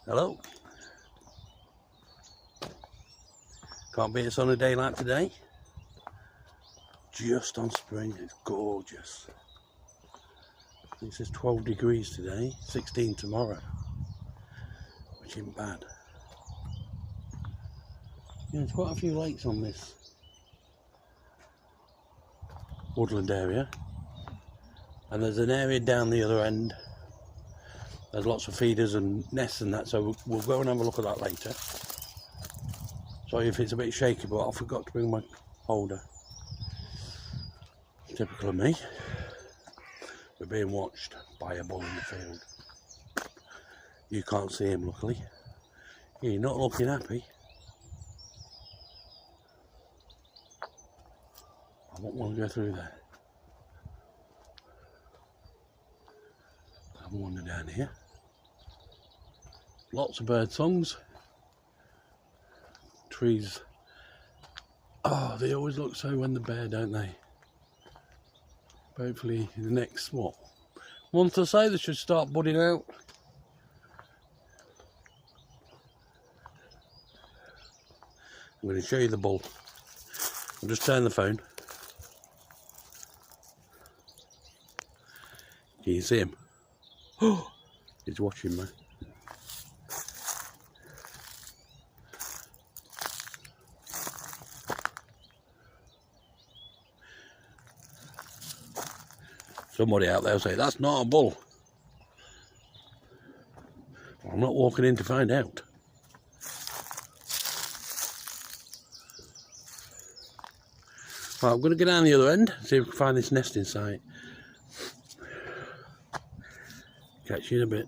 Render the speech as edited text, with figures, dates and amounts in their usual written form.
Hello. Can't beat us on a day like today. Just on spring, it's gorgeous. It says 12 degrees today, 16 tomorrow, which isn't bad. Yeah, there's quite a few lakes on this woodland area, and there's an area down the other end. There's lots of feeders and nests and that, so we'll go and have a look at that later. Sorry if it's a bit shaky, but I forgot to bring my holder. Typical of me. We're being watched by a bull in the field. You can't see him, luckily. You're not looking happy. I won't want to go through there. Have a wander down here. Lots of bird songs. Trees. Oh, they always look so when they're bare, don't they? Hopefully in the next, month or so, they should start budding out. I'm going to show you the bull. I'll just turn the phone. Can you see him? Oh, he's watching me. Somebody out there will say, that's not a bull. Well, I'm not walking in to find out. Right, I'm going to go down the other end, see if we can find this nesting site. Catch you in a bit.